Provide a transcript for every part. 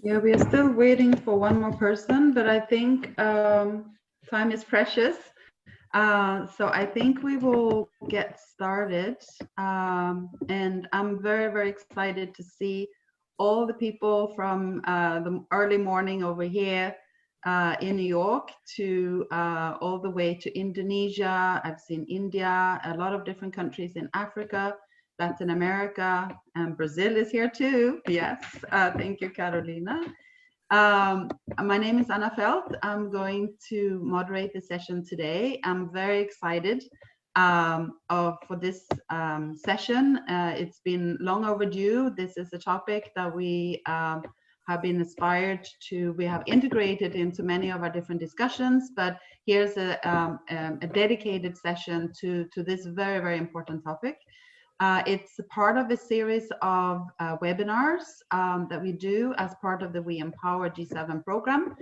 Yeah, we are still waiting for one more person, but I think time is precious. So I think we will get started. And I'm very, very excited to see all the people from the early morning over here in New York to all the way to Indonesia. I've seen India, a lot of different countries in Africa, Latin America, and Brazil is here too. Yes, thank you, Carolina. My name is Anna Felt. I'm going to moderate the session today. I'm very excited for this session. It's been long overdue. This is a topic that we have been inspired to, we have integrated into many of our different discussions, but here's a dedicated session to this very, very important topic. It's part of a series of webinars that we do as part of the We Empower G7 program,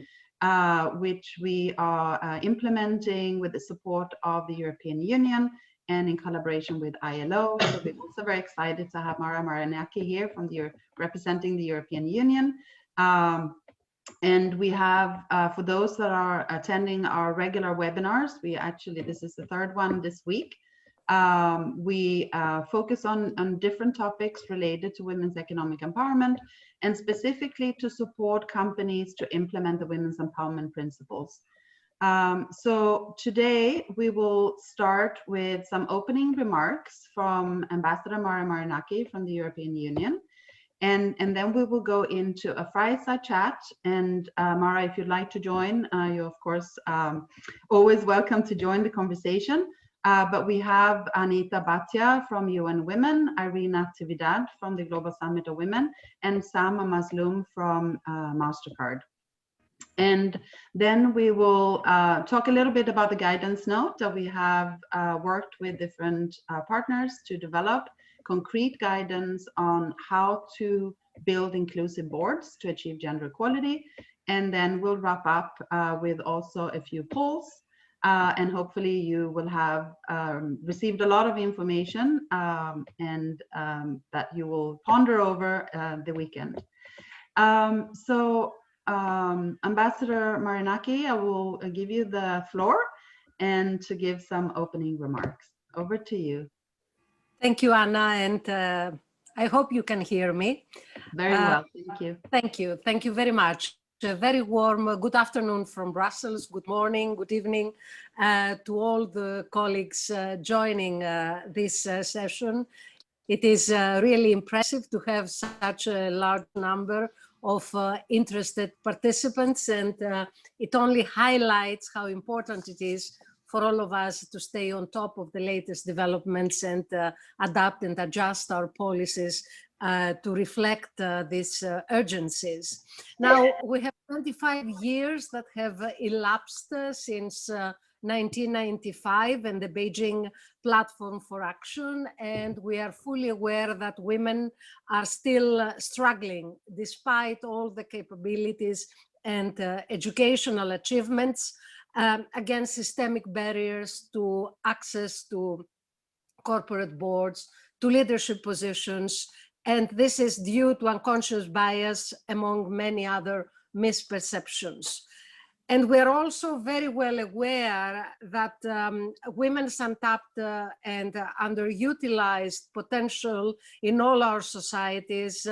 which we are implementing with the support of the European Union and in collaboration with ILO. So we're also very excited to have Marinaki here from representing the European Union. And we have, for those that are attending our regular webinars, this is the third one this week. We focus on different topics related to women's economic empowerment and specifically to support companies to implement the women's empowerment principles. So today we will start with some opening remarks from Ambassador Marinaki from the European Union. And then we will go into a fireside chat. And Mara, if you'd like to join, you're of course always welcome to join the conversation. But we have Anita, Bhatia from UN Women, Irene, Natividad from the Global Summit of Women, and Sam Mazloum from Mastercard. And then we will talk a little bit about the guidance note that we have worked with different partners to develop concrete guidance on how to build inclusive boards to achieve gender equality. And then we'll wrap up with also a few polls. And hopefully you will have received a lot of information and that you will ponder over the weekend. Ambassador Marinaki, I will give you the floor and to give some opening remarks. Over to you. Thank you, Anna, and I hope you can hear me. Very well, thank you. Thank you. Thank you very much. A very warm good afternoon from Brussels, good morning, good evening to all the colleagues joining this session. It is really impressive to have such a large number of interested participants, and it only highlights how important it is for all of us to stay on top of the latest developments and adapt and adjust our policies to reflect these urgencies. Now, we have 25 years that have elapsed since 1995 and the Beijing Platform for Action, and we are fully aware that women are still struggling despite all the capabilities and educational achievements against systemic barriers to access to corporate boards, to leadership positions, and this is due to unconscious bias among many other misperceptions. And we're also very well aware that women's untapped and underutilized potential in all our societies,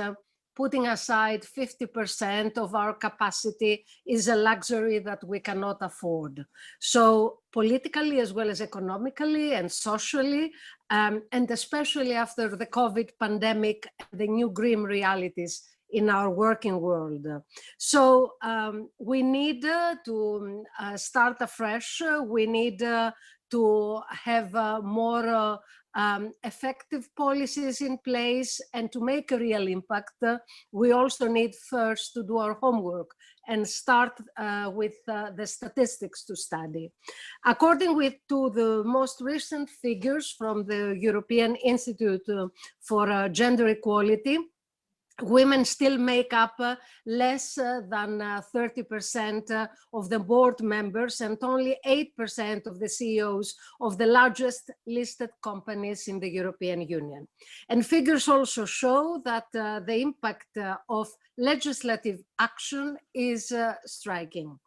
putting aside 50% of our capacity, is a luxury that we cannot afford. So politically, as well as economically and socially, and especially after the COVID pandemic, the new grim realities in our working world. So we need to start afresh. We need to have more effective policies in place, and to make a real impact, we also need first to do our homework and start with the statistics to study. According to the most recent figures from the European Institute for Gender Equality, women still make up less than 30% of the board members and only 8% of the CEOs of the largest listed companies in the European Union. And figures also show that the impact of legislative action is striking.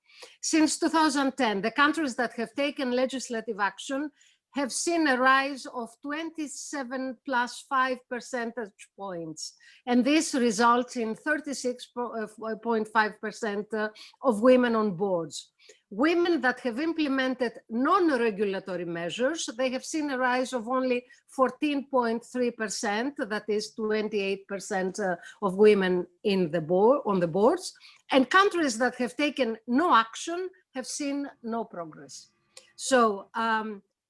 Since 2010, the countries that have taken legislative action have seen a rise of 27 plus 5 percentage points. And this results in 36.5% of women on boards. Women that have implemented non-regulatory measures, they have seen a rise of only 14.3%, that is 28% of women in the on the boards. And countries that have taken no action have seen no progress. So,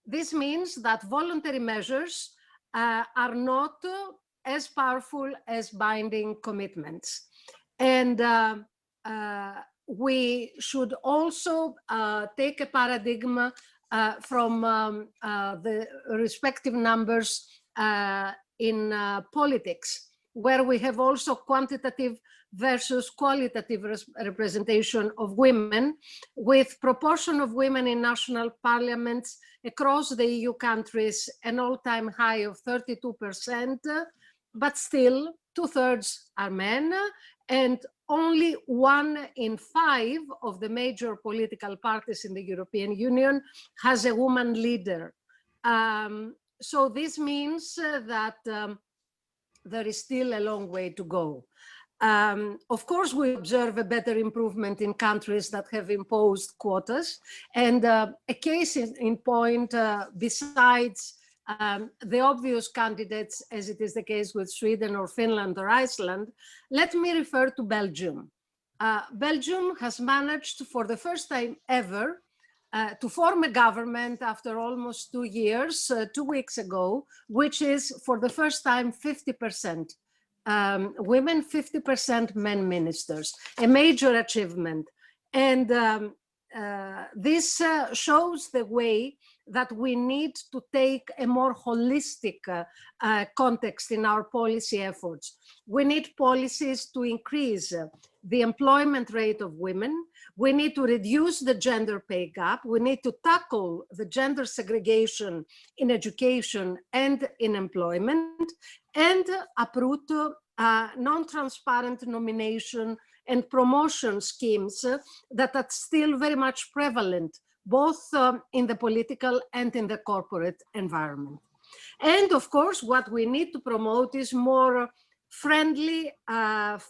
this means that voluntary measures are not as powerful as binding commitments. And we should also take a paradigm from the respective numbers in politics, where we have also quantitative versus qualitative representation of women, with proportion of women in national parliaments across the EU countries an all-time high of 32%, but still 2/3 are men, and only 1 in 5 of the major political parties in the European Union has a woman leader. So this means that there is still a long way to go. Of course, we observe a better improvement in countries that have imposed quotas. And a case in point, besides the obvious candidates, as it is the case with Sweden or Finland or Iceland, let me refer to Belgium. Belgium has managed for the first time ever to form a government after almost 2 years, 2 weeks ago, which is for the first time 50% women, 50% men ministers, a major achievement. And this shows the way that we need to take a more holistic context in our policy efforts. We need policies to increase the employment rate of women. We need to reduce the gender pay gap. We need to tackle the gender segregation in education and in employment, and uproot non-transparent nomination and promotion schemes that are still very much prevalent, both in the political and in the corporate environment. And of course, what we need to promote is more friendly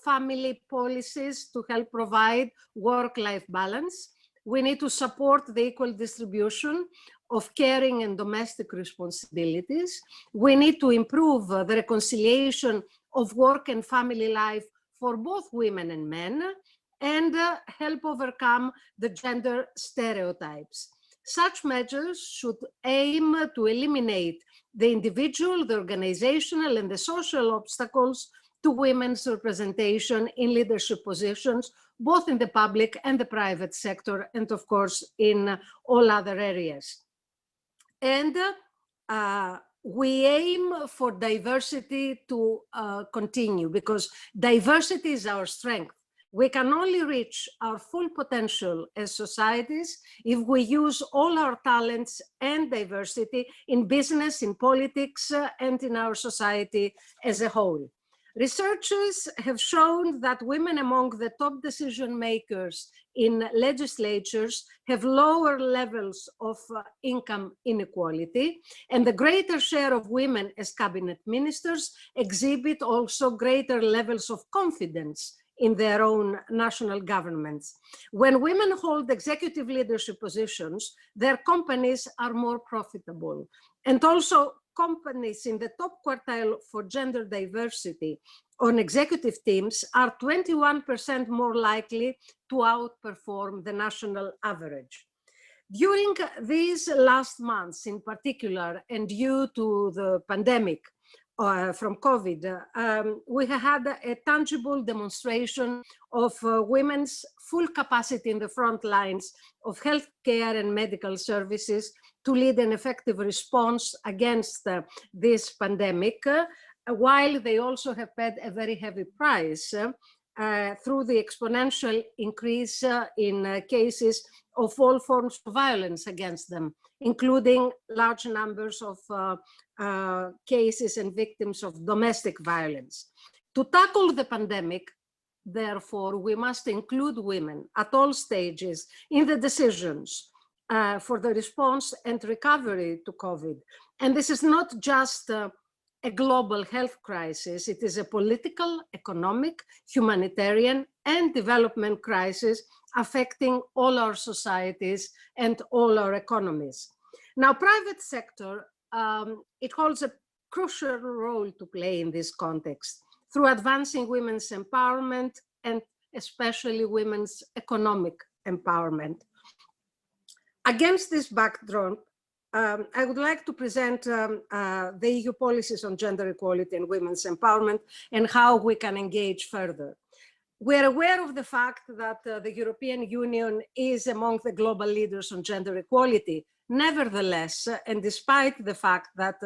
family policies to help provide work-life balance. We need to support the equal distribution of caring and domestic responsibilities. We need to improve the reconciliation of work and family life for both women and men, and help overcome the gender stereotypes. Such measures should aim to eliminate the individual, the organizational, and the social obstacles to women's representation in leadership positions, both in the public and the private sector, and of course in all other areas. And we aim for diversity to continue, because diversity is our strength. We can only reach our full potential as societies if we use all our talents and diversity in business, in politics, and in our society as a whole. Researchers have shown that women among the top decision makers in legislatures have lower levels of income inequality, and the greater share of women as cabinet ministers exhibit also greater levels of confidence in their own national governments. When women hold executive leadership positions, their companies are more profitable. And also companies in the top quartile for gender diversity on executive teams are 21% more likely to outperform the national average. During these last months in particular, and due to the pandemic, from COVID, we have had a tangible demonstration of women's full capacity in the front lines of healthcare and medical services to lead an effective response against this pandemic. while they also have paid a very heavy price through the exponential increase in cases of all forms of violence against them, including large numbers of cases and victims of domestic violence. To tackle the pandemic, therefore, we must include women at all stages in the decisions for the response and recovery to COVID. And this is not just a global health crisis, it is a political, economic, humanitarian, and development crisis affecting all our societies and all our economies. Now, private sector, it holds a crucial role to play in this context through advancing women's empowerment and especially women's economic empowerment. Against this backdrop, I would like to present the EU policies on gender equality and women's empowerment and how we can engage further. We are aware of the fact that the European Union is among the global leaders on gender equality. Nevertheless, and despite the fact that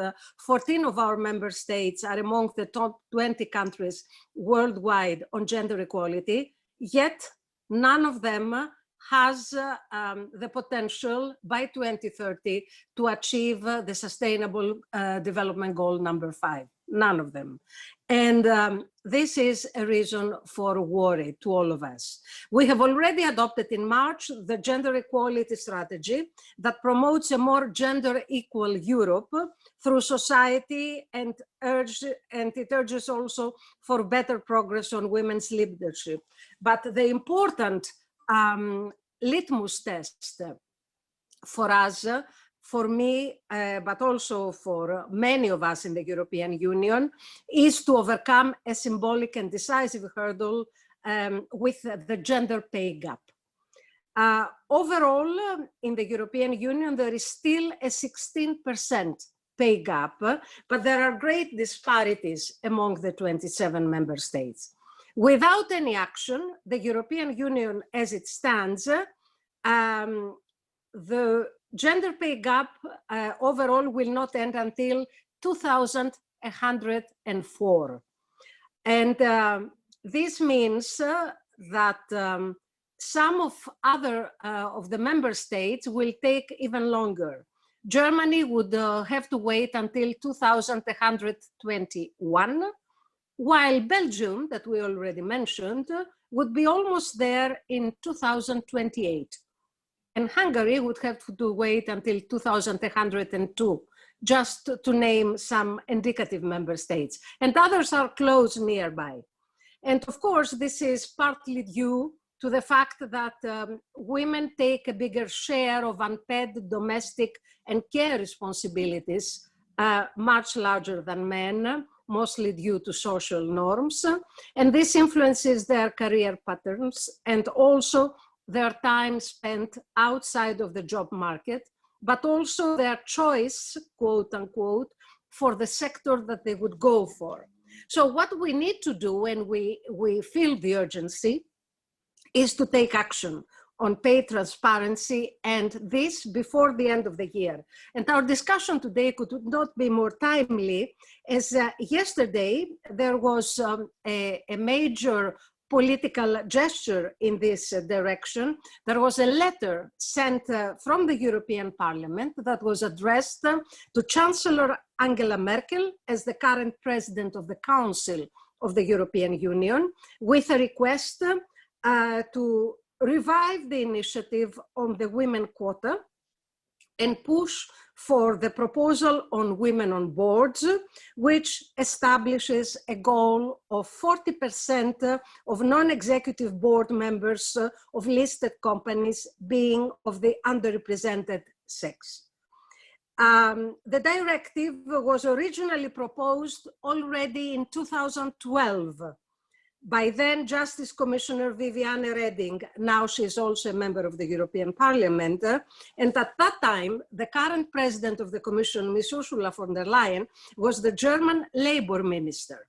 14 of our member states are among the top 20 countries worldwide on gender equality, yet none of them has the potential by 2030 to achieve the Sustainable Development Goal number 5, none of them. And this is a reason for worry to all of us. We have already adopted in March the gender equality strategy that promotes a more gender equal Europe through society, and it urges also for better progress on women's leadership. But the important litmus test for us, for me, but also for many of us in the European Union, is to overcome a symbolic and decisive hurdle with the gender pay gap. Overall, in the European Union, there is still a 16% pay gap, but there are great disparities among the 27 member states. Without any action, the European Union as it stands, the gender pay gap overall will not end until 2104. And this means that some of the member states will take even longer. Germany would have to wait until 2121, while Belgium, that we already mentioned, would be almost there in 2028. And Hungary would have to wait until 2102, just to name some indicative member states. And others are close nearby. And of course, this is partly due to the fact that women take a bigger share of unpaid domestic and care responsibilities, much larger than men, mostly due to social norms. And this influences their career patterns and also their time spent outside of the job market, but also their choice, quote unquote, for the sector that they would go for. So what we need to do, and we feel the urgency, is to take action on pay transparency, and this before the end of the year. And our discussion today could not be more timely, as yesterday there was a major political gesture in this direction. There was a letter sent from the European Parliament that was addressed to Chancellor Angela Merkel as the current President of the Council of the European Union, with a request to revive the initiative on the women quota and push for the proposal on women on boards, which establishes a goal of 40% of non-executive board members of listed companies being of the underrepresented sex. The directive was originally proposed already in 2012 by then Justice Commissioner Viviane Reding. Now she's also a member of the European Parliament. And at that time, the current president of the Commission, Ms. Ursula von der Leyen, was the German Labour Minister.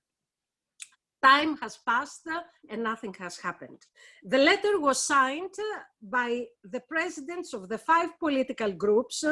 Time has passed and nothing has happened. The letter was signed by the presidents of the 5 political groups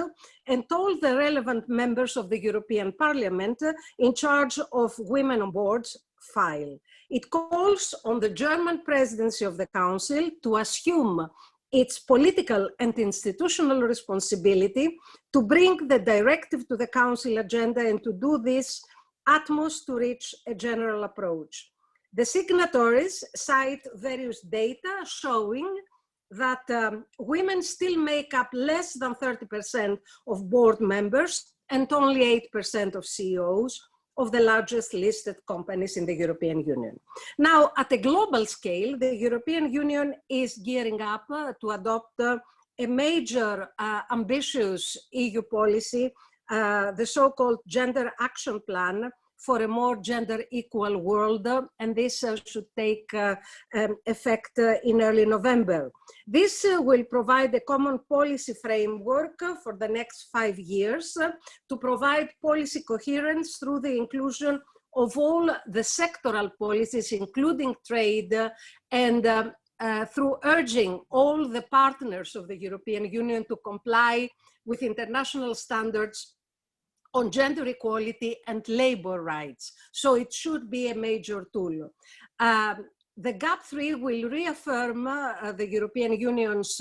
and all the relevant members of the European Parliament in charge of Women on Boards file. It calls on the German presidency of the Council to assume its political and institutional responsibility to bring the directive to the Council agenda and to do this utmost to reach a general approach. The signatories cite various data showing that women still make up less than 30% of board members and only 8% of CEOs of the largest listed companies in the European Union. Now, at a global scale, the European Union is gearing up to adopt a major ambitious EU policy, the so-called Gender Action Plan, for a more gender equal world, and this should take effect in early November. This will provide a common policy framework for the next 5 years to provide policy coherence through the inclusion of all the sectoral policies, including trade, and through urging all the partners of the European Union to comply with international standards on gender equality and labor rights. So it should be a major tool. The GAP3 will reaffirm the European Union's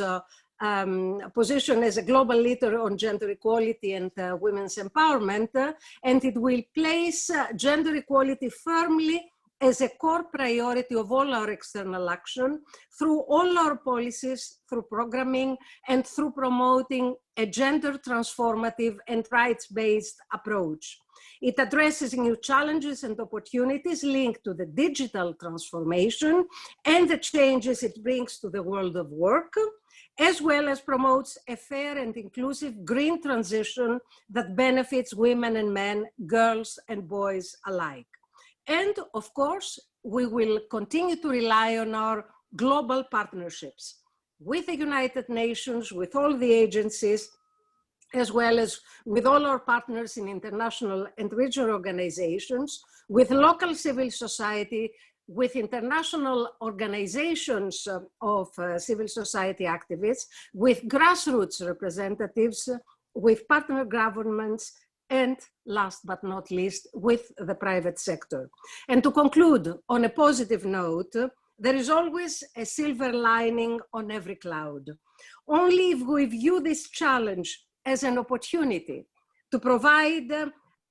position as a global leader on gender equality and women's empowerment, and it will place gender equality firmly as a core priority of all our external action, through all our policies, through programming, and through promoting a gender transformative and rights-based approach. It addresses new challenges and opportunities linked to the digital transformation and the changes it brings to the world of work, as well as promotes a fair and inclusive green transition that benefits women and men, girls and boys alike. And of course, we will continue to rely on our global partnerships with the United Nations, with all the agencies, as well as with all our partners in international and regional organizations, with local civil society, with international organizations of civil society activists, with grassroots representatives, with partner governments, and last but not least, with the private sector. And to conclude on a positive note, there is always a silver lining on every cloud. Only if we view this challenge as an opportunity to provide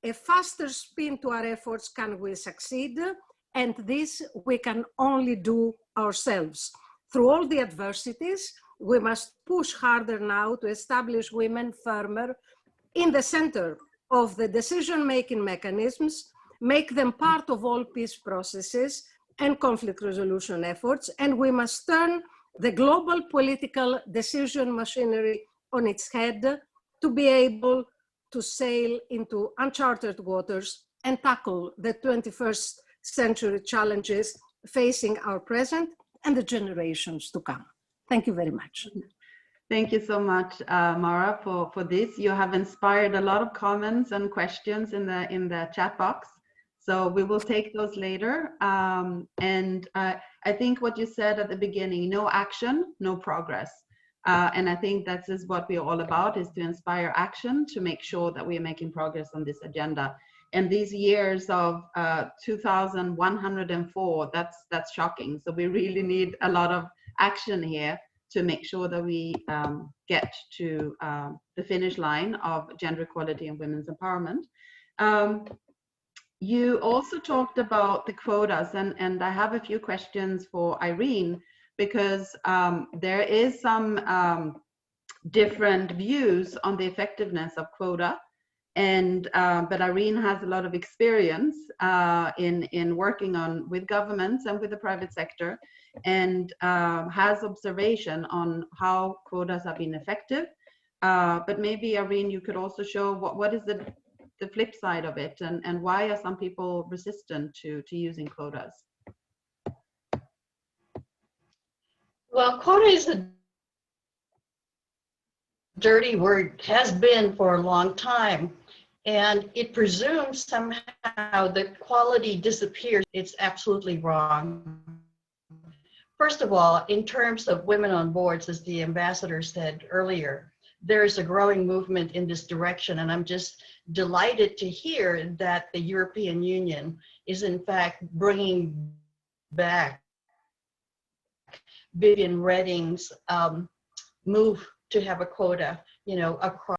a faster spin to our efforts can we succeed, and this we can only do ourselves. Through all the adversities, we must push harder now to establish women firmer in the center of the decision-making mechanisms, make them part of all peace processes and conflict resolution efforts, and we must turn the global political decision machinery on its head to be able to sail into uncharted waters and tackle the 21st century challenges facing our present and the generations to come. Thank you very much. Thank you so much, Mara, for this. You have inspired a lot of comments and questions in the chat box. So we will take those later. I think what you said at the beginning, no action, no progress. And I think that is what we're all about, is to inspire action to make sure that we are making progress on this agenda. And these years of 2,104, that's shocking. So we really need a lot of action here to make sure that we get to the finish line of gender equality and women's empowerment. You also talked about the quotas, and I have a few questions for Irene, because there is some different views on the effectiveness of quota, and but Irene has a lot of experience in working with governments and with the private sector, and has observation on how quotas have been effective. But maybe, Irene, you could also show what is the flip side of it, and why are some people resistant to using quotas? Well, quota is a dirty word, has been for a long time. and it presumes somehow that quality disappears. It's absolutely wrong. First of all, in terms of women on boards, as the ambassador said earlier, there's a growing movement in this direction, and I'm just delighted to hear that the European Union is in fact bringing back Vivian Redding's move to have a quota, you know, across.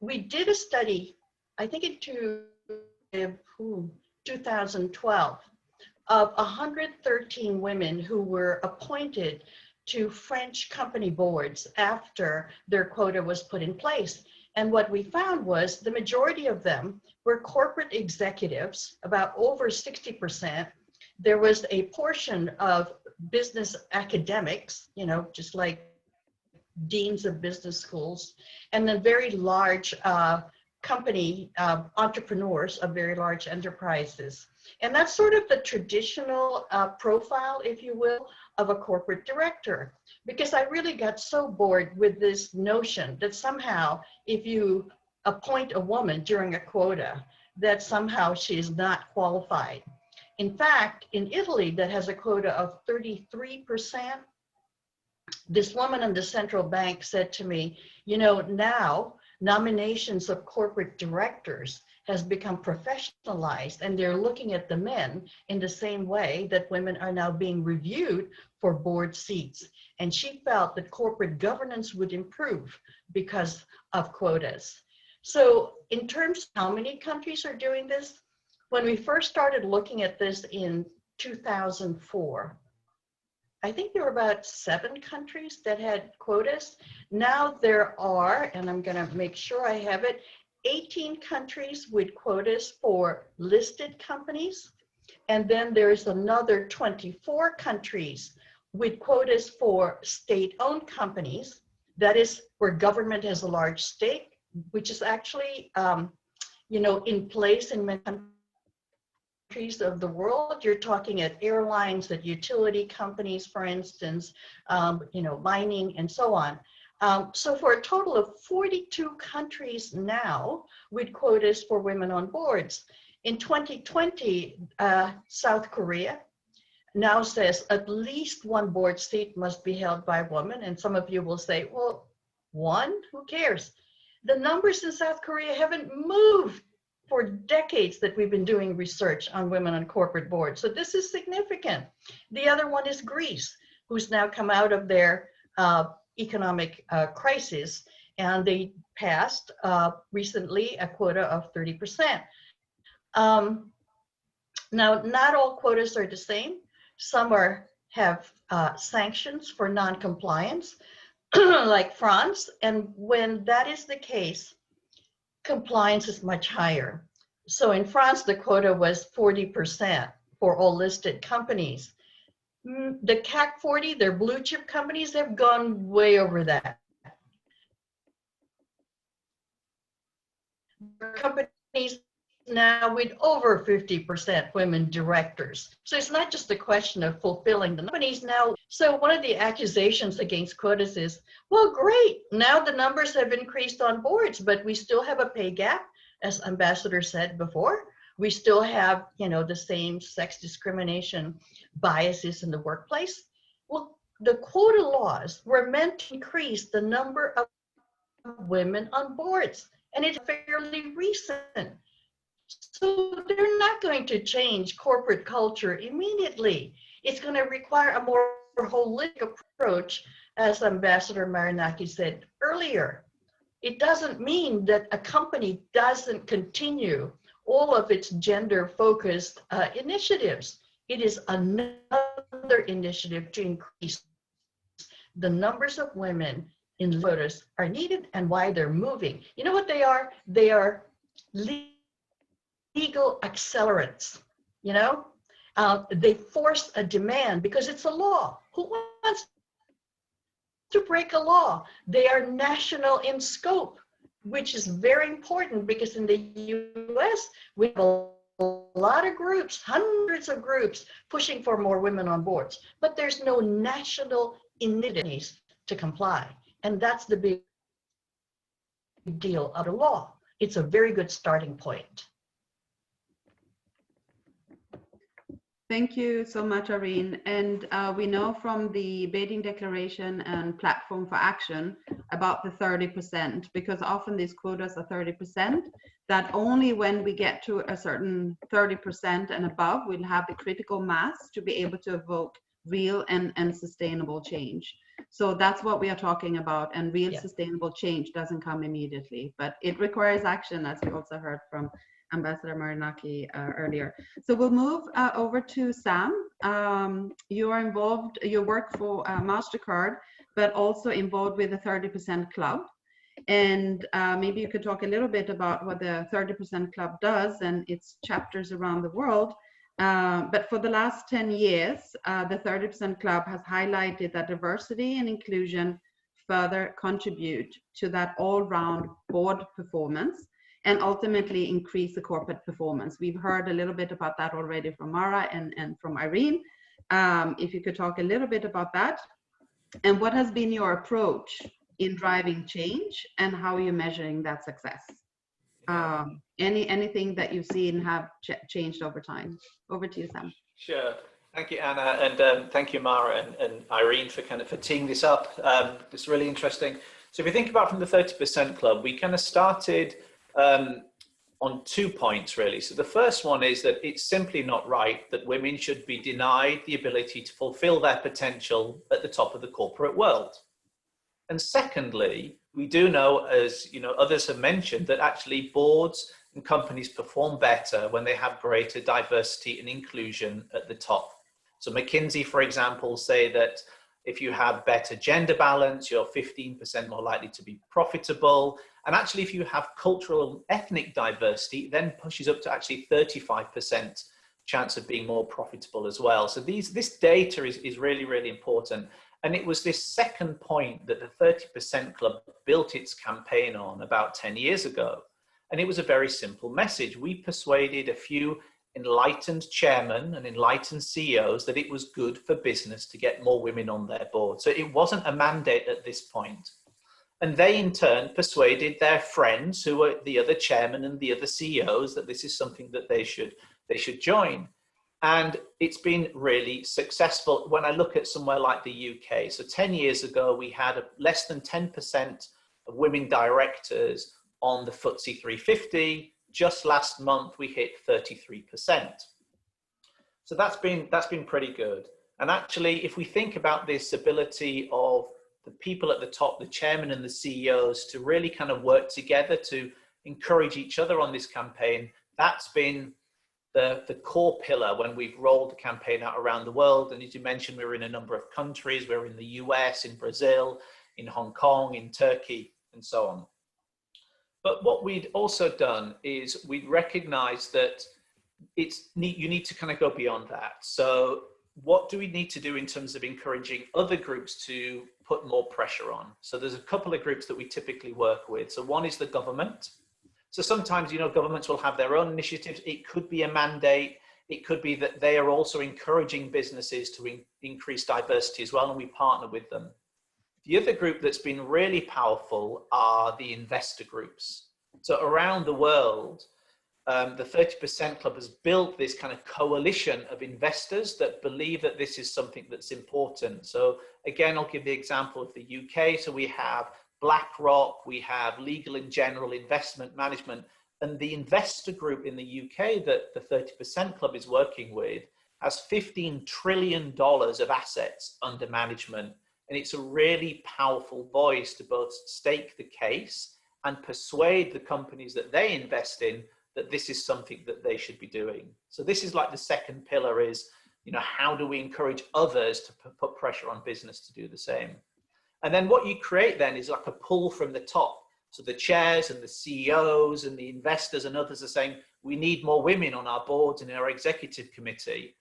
We did a study, I think in 2012, of 113 women who were appointed to French company boards after their quota was put in place. And what we found was the majority of them were corporate executives, about over 60%. There was a portion of business academics, you know, just like deans of business schools, and then very large company entrepreneurs of very large enterprises. And that's sort of the traditional profile, if you will, of a corporate director. Because I really got so bored with this notion that somehow if you appoint a woman during a quota, that somehow she is not qualified. In fact, in Italy, that has a quota of 33%, this woman in the central bank said to me, you know, now nominations of corporate directors has become professionalized, and they're looking at the men in the same way that women are now being reviewed for board seats. And she felt that corporate governance would improve because of quotas. So in terms of how many countries are doing this, when we first started looking at this in 2004, I think there were about 7 countries that had quotas. Now there are, and I'm going to make sure I have it, 18 countries with quotas for listed companies. And then there's another 24 countries with quotas for state-owned companies. That is where government has a large stake, which is actually, you know, in place in many countries of the world. You're talking at airlines, at utility companies, for instance, you know, mining and so on. So for a total of 42 countries now with quotas for women on boards. In 2020, South Korea now says at least 1 board seat must be held by a woman. And some of you will say, well, 1, who cares? The numbers in South Korea haven't moved for decades that we've been doing research on women on corporate boards. So this is significant. The other one is Greece, who's now come out of their economic crisis, and they passed recently a quota of 30%. Now, not all quotas are the same. Some have sanctions for non-compliance, like France, and when that is the case, compliance is much higher. So in France, the quota was 40% for all listed companies. The CAC 40, their blue chip companies, have gone way over that. Companies now with over 50% women directors. So it's not just a question of fulfilling the companies now. So one of the accusations against quotas is, well, great, now the numbers have increased on boards, but we still have a pay gap, as Ambassador said before. We still have, you know, the same sex discrimination biases in the workplace. Well, the quota laws were meant to increase the number of women on boards, and it's fairly recent. So they're not going to change corporate culture immediately. It's going to require a more holistic approach, as Ambassador Marinaki said earlier. It doesn't mean that a company doesn't continue all of its gender-focused initiatives. It is another initiative to increase the numbers of women in quotas are needed and why they're moving. You know what they are? They are legal accelerants, you know? They force a demand because it's a law. Who wants to break a law? They are national in scope, which is very important because in the US, we have a lot of groups, hundreds of groups pushing for more women on boards, but there's no national initiatives to comply. And that's the big deal out of law. It's a very good starting point. Thank you so much, Irene. And we know from the Beijing Declaration and Platform for Action about the 30%, because often these quotas are 30%, that only when we get to a certain 30% and above, we'll have the critical mass to be able to evoke real and sustainable change. So that's what we are talking about. And real sustainable change doesn't come immediately, but it requires action, as you also heard from Ambassador Marinaki earlier. So we'll move over to Sam. You are involved, you work for Mastercard, but also involved with the 30% Club. And maybe you could talk a little bit about what the 30% Club does and its chapters around the world. But for the last 10 years, the 30% Club has highlighted that diversity and inclusion further contribute to that all-round board performance and ultimately increase the corporate performance. We've heard a little bit about that already from Mara and from Irene. If you could talk a little bit about that. And what has been your approach in driving change and how are you measuring that success? Anything that you've seen have changed over time? Over to you, Sam. Sure. Thank you, Anna, and thank you, Mara and Irene for for teeing this up. It's really interesting. So if you think about from the 30% Club, we kind of started on 2 points, really. So the first one is that it's simply not right that women should be denied the ability to fulfill their potential at the top of the corporate world. And secondly, we do know, as others have mentioned, that actually boards and companies perform better when they have greater diversity and inclusion at the top. So McKinsey, for example, say that if you have better gender balance, you're 15% more likely to be profitable. And actually, if you have cultural and ethnic diversity, it then pushes up to actually 35% chance of being more profitable as well. So this data is really, really important. And it was this second point that the 30% Club built its campaign on about 10 years ago. And it was a very simple message. We persuaded a few enlightened chairmen and enlightened CEOs that it was good for business to get more women on their board. So it wasn't a mandate at this point. And they in turn persuaded their friends who were the other chairmen and the other CEOs that this is something that they should join. And it's been really successful. When I look at somewhere like the UK, so 10 years ago, we had less than 10% of women directors on the FTSE 350. Just last month, we hit 33%. So that's been pretty good. And actually, if we think about this ability of the people at the top, the chairman and the CEOs, to really kind of work together to encourage each other on this campaign, that's been the core pillar when we've rolled the campaign out around the world. And as you mentioned, we're in a number of countries. We're in the US, in Brazil, in Hong Kong, in Turkey, and so on. But what we'd also done is we'd recognized that you need to kind of go beyond that. So what do we need to do in terms of encouraging other groups to put more pressure on? So there's a couple of groups that we typically work with. So one is the government. So sometimes, governments will have their own initiatives. It could be a mandate. It could be that they are also encouraging businesses to increase diversity as well, and we partner with them. The other group that's been really powerful are the investor groups. So around the world, the 30% Club has built this kind of coalition of investors that believe that this is something that's important. So again, I'll give the example of the UK. So we have BlackRock, we have Legal & General Investment Management, and the investor group in the UK that the 30% Club is working with has $15 trillion of assets under management. And it's a really powerful voice to both stake the case and persuade the companies that they invest in that this is something that they should be doing. So this is like the second pillar is, how do we encourage others to put pressure on business to do the same? And then what you create then is like a pull from the top. So the chairs and the CEOs and the investors and others are saying, we need more women on our boards and in our executive committee.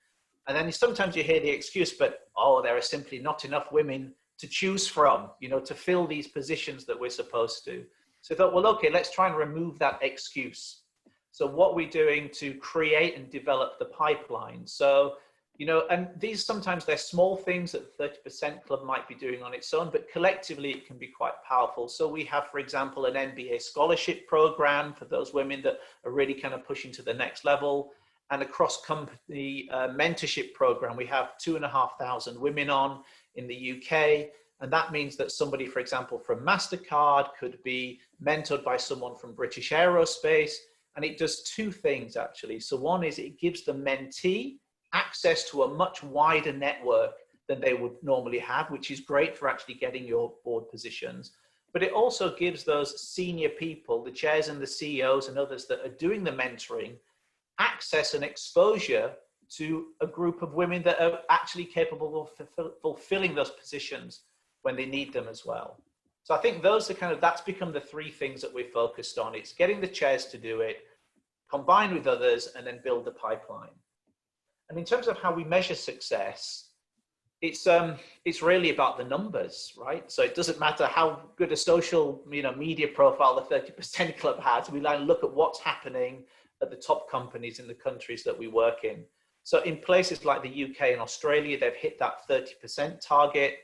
And then sometimes you hear the excuse, but, there are simply not enough women to choose from, to fill these positions that we're supposed to. So I thought, well, okay, let's try and remove that excuse. So what we're doing to create and develop the pipeline. So You know, and these sometimes they're small things that the 30% Club might be doing on its own, but collectively it can be quite powerful. So we have, for example, an MBA scholarship program for those women that are really kind of pushing to the next level, and a cross-company mentorship program. We have 2,500 women on in the UK. And that means that somebody, for example, from Mastercard could be mentored by someone from British Aerospace. And it does two things, actually. So one is it gives the mentee access to a much wider network than they would normally have, which is great for actually getting your board positions. But it also gives those senior people, the chairs and the CEOs and others that are doing the mentoring, access and exposure to a group of women that are actually capable of fulfilling those positions when they need them as well. So I think those are kind of, that's become the three things that we're focused on. It's getting the chairs to do it, combine with others, and then build the pipeline. And in terms of how we measure success, it's really about the numbers, right? So it doesn't matter how good a social, media profile the 30% Club has. We look at what's happening at the top companies in the countries that we work in. So in places like the UK and Australia, they've hit that 30% target.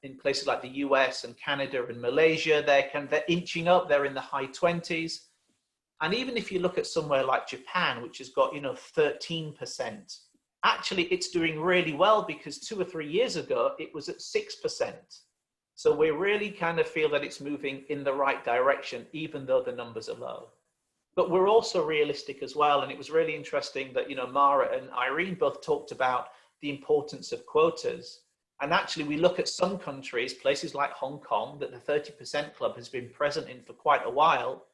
In places like the US and Canada and Malaysia, they're inching up. They're in the high 20s. And even if you look at somewhere like Japan, which has got 13%, actually it's doing really well, because 2 or 3 years ago it was at 6%. So we really kind of feel that it's moving in the right direction, even though the numbers are low. But we're also realistic as well. And it was really interesting that Mara and Irene both talked about the importance of quotas. And actually, we look at some countries, places like Hong Kong, that the 30% Club has been present in for quite a while,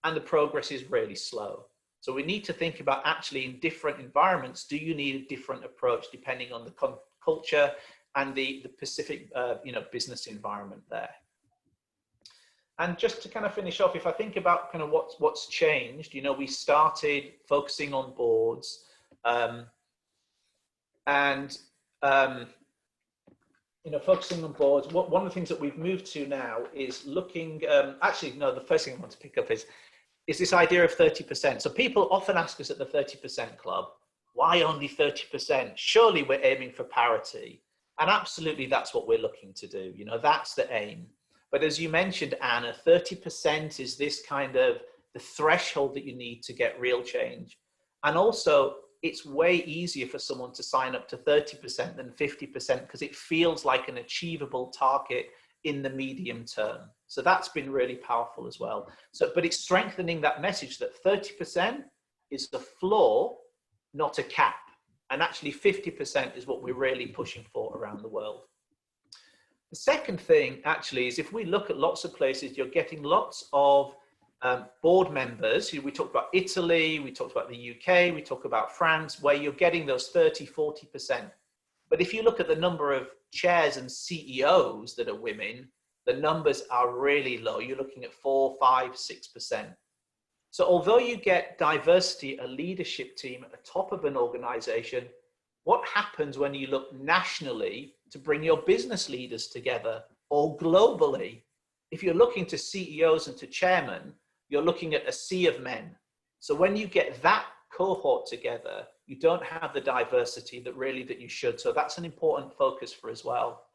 and the progress is really slow. So we need to think about, actually, in different environments, do you need a different approach depending on the culture and the specific business environment there. And just to kind of finish off, if I think about kind of what's changed, we started focusing on boards, focusing on boards. One of the things that we've moved to now is looking, the first thing I want to pick up is this idea of 30%. So people often ask us at the 30% Club, why only 30%? Surely we're aiming for parity. And absolutely, that's what we're looking to do. That's the aim. But as you mentioned, Anna, 30% is this kind of the threshold that you need to get real change. And also, it's way easier for someone to sign up to 30% than 50%, because it feels like an achievable target in the medium term. So that's been really powerful as well. But it's strengthening that message that 30% is the floor, not a cap. And actually 50% is what we're really pushing for around the world. The second thing actually is, if we look at lots of places, you're getting lots of board members. We talked about Italy, we talked about the UK, we talk about France, where you're getting those 30, 40%. But if you look at the number of chairs and CEOs that are women, the numbers are really low. You're looking at 4, 5, 6%. So although you get diversity, a leadership team at the top of an organization, what happens when you look nationally to bring your business leaders together, or globally? If you're looking to CEOs and to chairmen, you're looking at a sea of men. So when you get that cohort together, you don't have the diversity that you should. So that's an important focus for as well.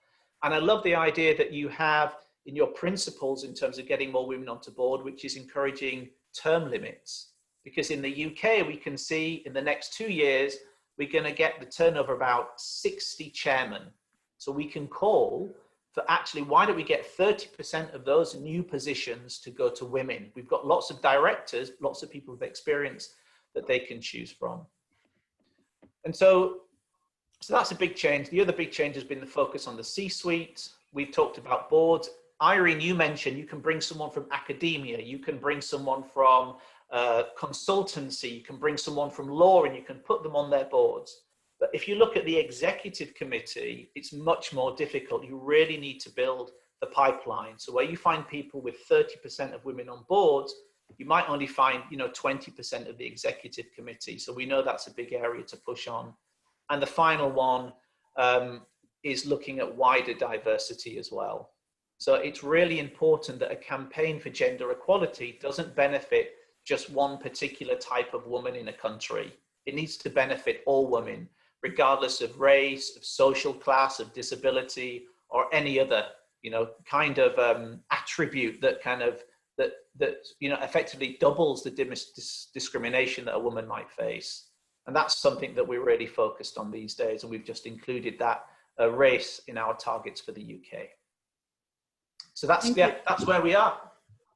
And I love the idea that you have in your principles in terms of getting more women onto board, which is encouraging term limits. Because in the UK, we can see in the next 2 years, we're going to get the turnover about 60 chairmen. So we can call for, actually, why don't we get 30% of those new positions to go to women? We've got lots of directors, lots of people with experience that they can choose from. And so that's a big change. The other big change has been the focus on the C-suite. We've talked about boards. Irene, you mentioned you can bring someone from academia, you can bring someone from consultancy, you can bring someone from law, and you can put them on their boards. But if you look at the executive committee, it's much more difficult. You really need to build the pipeline. So where you find people with 30% of women on boards, you might only find 20% of the executive committee. So we know that's a big area to push on. And the final one is looking at wider diversity as well. So it's really important that a campaign for gender equality doesn't benefit just one particular type of woman in a country. It needs to benefit all women, regardless of race, of social class, of disability, or any other, kind of attribute that effectively doubles the discrimination that a woman might face. And that's something that we're really focused on these days, and we've just included that race in our targets for the UK. So that's where we are.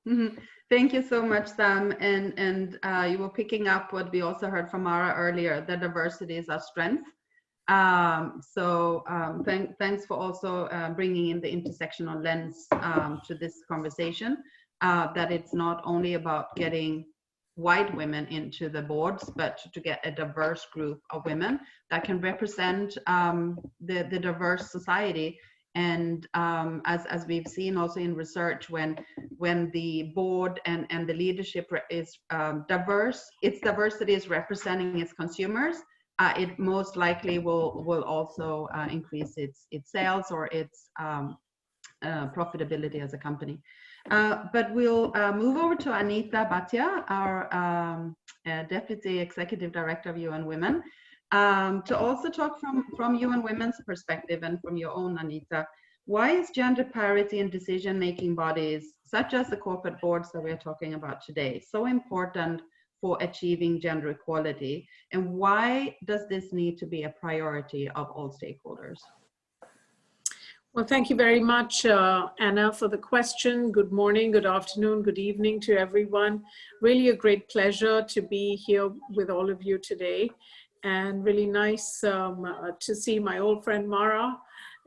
Mm-hmm. Thank you so much, Sam. And you were picking up what we also heard from Mara earlier, that diversity is our strength. Thanks for also bringing in the intersectional lens to this conversation, that it's not only about getting white women into the boards, but to get a diverse group of women that can represent the diverse society. And as we've seen also in research, when the board and the leadership is diverse, its diversity is representing its consumers, it most likely will also increase its sales or its profitability as a company. But we'll move over to Anita Bhatia, our Deputy Executive Director of UN Women, to also talk from UN Women's perspective and from your own, Anita. Why is gender parity in decision-making bodies, such as the corporate boards that we're talking about today, so important for achieving gender equality? And why does this need to be a priority of all stakeholders? Well, thank you very much, Anna, for the question. Good morning, good afternoon, good evening to everyone. Really a great pleasure to be here with all of you today. And really nice to see my old friend Mara,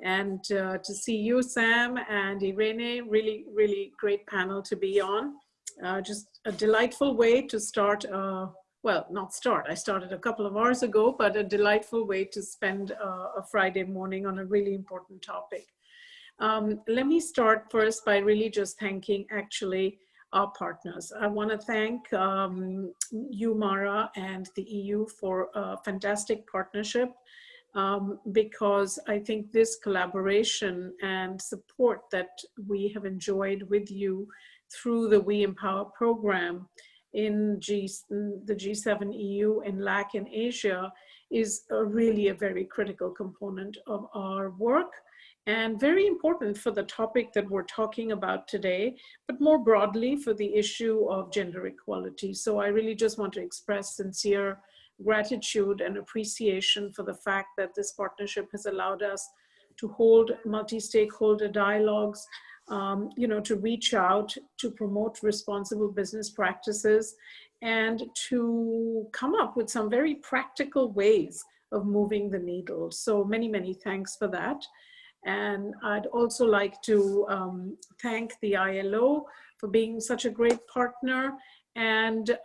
and to see you, Sam, and Irene. Really, really great panel to be on. Just a delightful way to start, well, not start, I started a couple of hours ago, but a delightful way to spend a Friday morning on a really important topic. Let me start first by really just thanking actually our partners. I want to thank you, Mara, and the EU for a fantastic partnership, because I think this collaboration and support that we have enjoyed with you through the We Empower program in the G7 EU and LAC in Asia is really a very critical component of our work, and very important for the topic that we're talking about today, but more broadly for the issue of gender equality. So I really just want to express sincere gratitude and appreciation for the fact that this partnership has allowed us to hold multi-stakeholder dialogues, to reach out, to promote responsible business practices, and to come up with some very practical ways of moving the needle. So many, many thanks for that. And I'd also like to thank the ILO for being such a great partner. And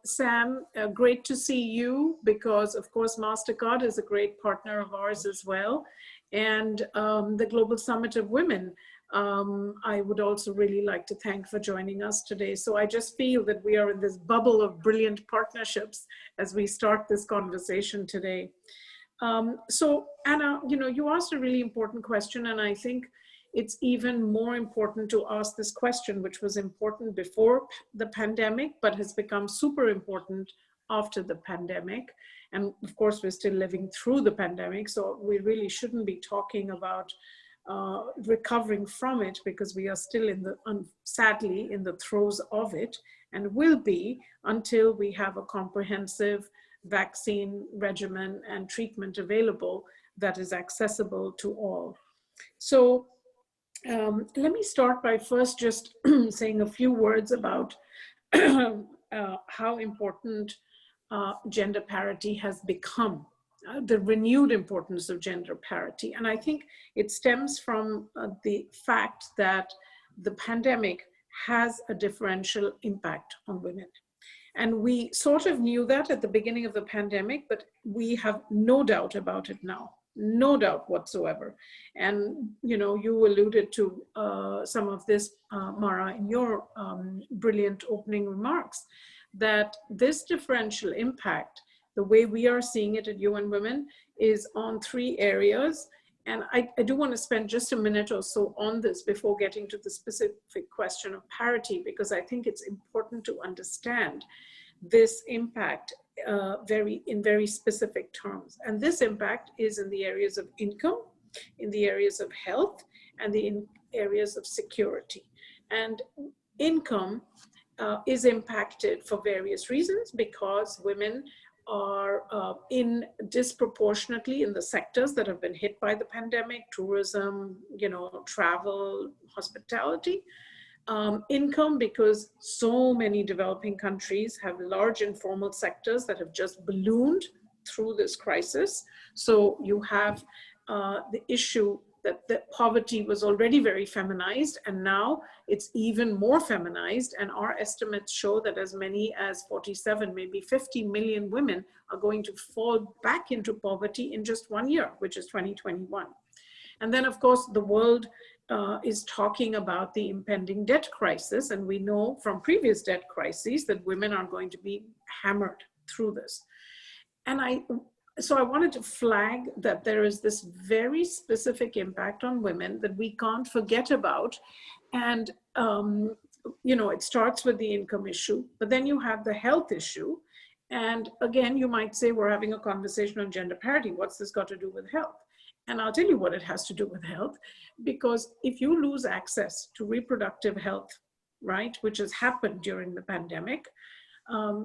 Sam, great to see you, because of course Mastercard is a great partner of ours as well. And the Global Summit of Women, I would also really like to thank for joining us today. So I just feel that we are in this bubble of brilliant partnerships as we start this conversation today. So Anna, you asked a really important question, and I think it's even more important to ask this question, which was important before the pandemic, but has become super important after the pandemic. And of course, we're still living through the pandemic, so we really shouldn't be talking about recovering from it, because we are still sadly in the throes of it, and will be until we have a comprehensive vaccine regimen and treatment available that is accessible to all. So let me start by first just saying a few words about how important gender parity has become, the renewed importance of gender parity. And I think it stems from the fact that the pandemic has a differential impact on women. And we sort of knew that at the beginning of the pandemic, but we have no doubt about it now, no doubt whatsoever. And, you alluded to some of this, Mara, in your brilliant opening remarks, that this differential impact, the way we are seeing it at UN Women, is on 3 areas. And I do want to spend just a minute or so on this before getting to the specific question of parity, because I think it's important to understand this impact in very specific terms. And this impact is in the areas of income, in the areas of health, and in areas of security. And income is impacted for various reasons, because women are in disproportionately in the sectors that have been hit by the pandemic: tourism, travel, hospitality. Income, because so many developing countries have large informal sectors that have just ballooned through this crisis. So you have the issue that the poverty was already very feminized, and now it's even more feminized. And our estimates show that as many as 47, maybe 50 million women are going to fall back into poverty in just 1 year, which is 2021. And then, of course, the world is talking about the impending debt crisis. And we know from previous debt crises that women are going to be hammered through this. And so I wanted to flag that there is this very specific impact on women that we can't forget about. And, it starts with the income issue, but then you have the health issue. And again, you might say, we're having a conversation on gender parity. What's this got to do with health? And I'll tell you what it has to do with health, because if you lose access to reproductive health, right, which has happened during the pandemic,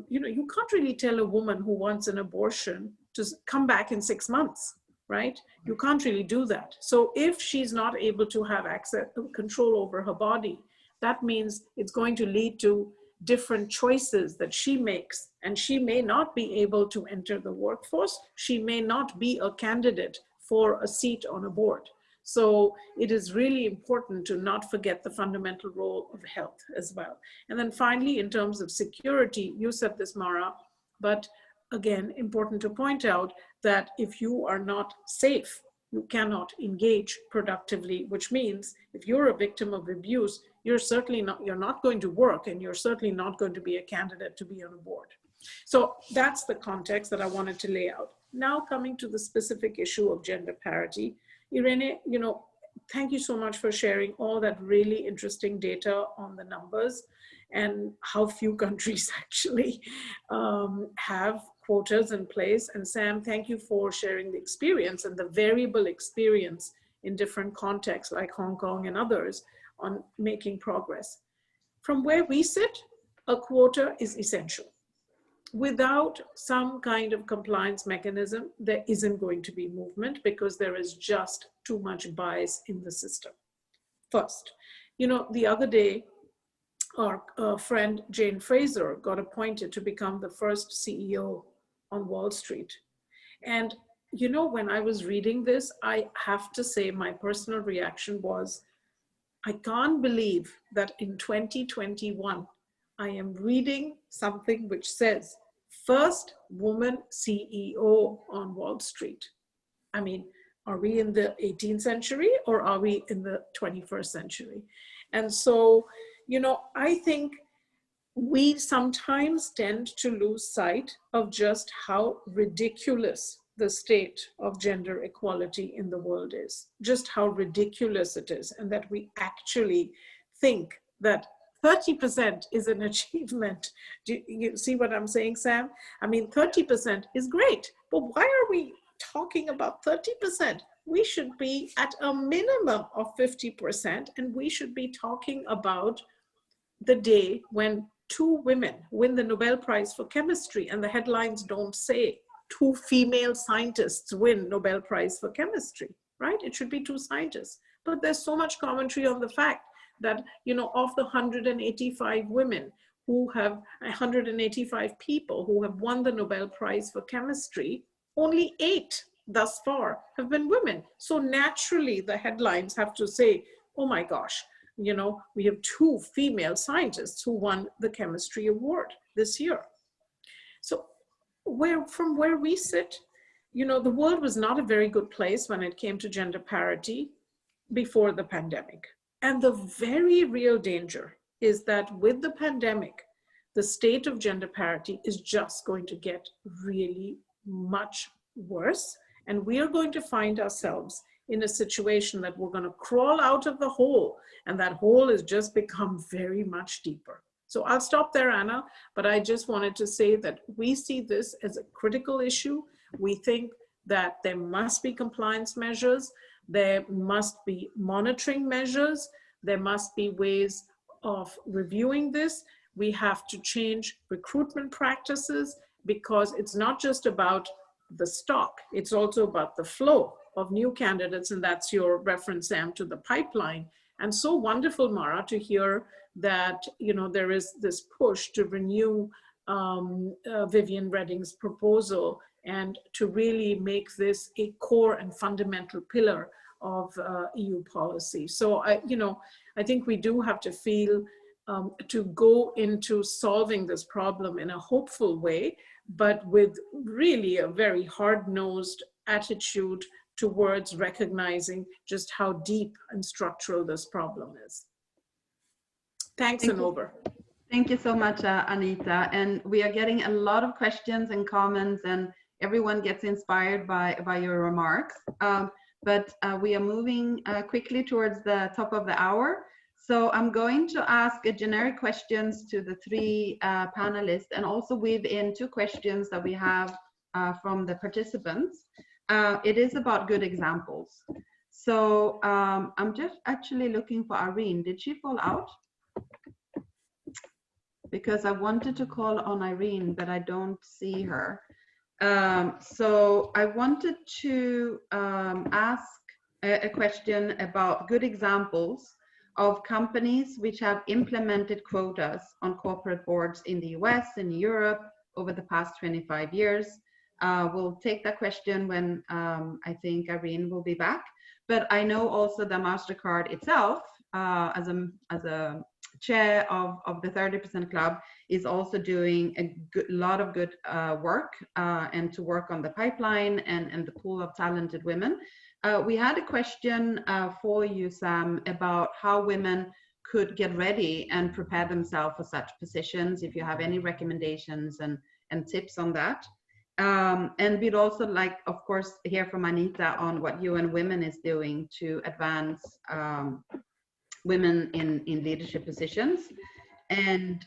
you can't really tell a woman who wants an abortion to come back in 6 months, right? You can't really do that. So if she's not able to have access, control over her body, that means it's going to lead to different choices that she makes, and she may not be able to enter the workforce. She may not be a candidate for a seat on a board. So it is really important to not forget the fundamental role of health as well. And then finally, in terms of security, you said this, Mara, but again, important to point out that if you are not safe, you cannot engage productively, which means if you're a victim of abuse, you're not going to work, and you're certainly not going to be a candidate to be on a board. So that's the context that I wanted to lay out. Now coming to the specific issue of gender parity, Irene, thank you so much for sharing all that really interesting data on the numbers and how few countries actually have quotas in place. And Sam, thank you for sharing the experience and the variable experience in different contexts like Hong Kong and others on making progress. From where we sit, a quota is essential. Without some kind of compliance mechanism, there isn't going to be movement, because there is just too much bias in the system. First, the other day, our friend Jane Fraser got appointed to become the first CEO on Wall Street. And when I was reading this, I have to say my personal reaction was, I can't believe that in 2021, I am reading something which says, first woman CEO on Wall Street. I mean, are we in the 18th century or are we in the 21st century? And so, I think we sometimes tend to lose sight of just how ridiculous the state of gender equality in the world is, just how ridiculous it is, and that we actually think that 30% is an achievement. Do you see what I'm saying, Sam? I mean, 30% is great, but why are we talking about 30%? We should be at a minimum of 50%, and we should be talking about the day when 2 women win the Nobel Prize for Chemistry, and the headlines don't say 2 female scientists win Nobel Prize for Chemistry, right? It should be 2 scientists. But there's so much commentary on the fact that, of the 185 women who have, 185 people who have won the Nobel Prize for Chemistry, only 8 thus far have been women. So naturally the headlines have to say, oh my gosh, we have 2 female scientists who won the chemistry award this year. So from where we sit, the world was not a very good place when it came to gender parity before the pandemic. And the very real danger is that with the pandemic, the state of gender parity is just going to get really much worse. And we are going to find ourselves in a situation that we're going to crawl out of the hole, and that hole has just become very much deeper. So I'll stop there, Anna, but I just wanted to say that we see this as a critical issue. We think that there must be compliance measures, there must be monitoring measures, there must be ways of reviewing this. We have to change recruitment practices, because it's not just about the stock, it's also about the flow of new candidates, and that's your reference, Sam, to the pipeline. And so wonderful, Mara, to hear that, you know, there is this push to renew Viviane Reding's proposal and to really make this a core and fundamental pillar of EU policy. So I think we do have to feel to go into solving this problem in a hopeful way, but with really a very hard-nosed attitude towards recognizing just how deep and structural this problem is. Thanks, and over. Thank you so much, Anita. And we are getting a lot of questions and comments, and everyone gets inspired by your remarks. But we are moving quickly towards the top of the hour. So I'm going to ask generic questions to the three panelists, and also weave in two questions that we have from the participants. It is about good examples. So I'm just actually looking for Irene. Did she fall out? Because I wanted to call on Irene, but I don't see her. So I wanted to ask a question about good examples of companies which have implemented quotas on corporate boards in the US and Europe over the past 25 years. We'll take that question when I think Irene will be back. But I know also that Mastercard itself, as a chair of the 30% Club, is also doing a lot of good work and to work on the pipeline and the pool of talented women. We had a question for you, Sam, about how women could get ready and prepare themselves for such positions, if you have any recommendations and tips on that. And we'd also like, of course, hear from Anita on what UNWomen is doing to advance women in leadership positions. And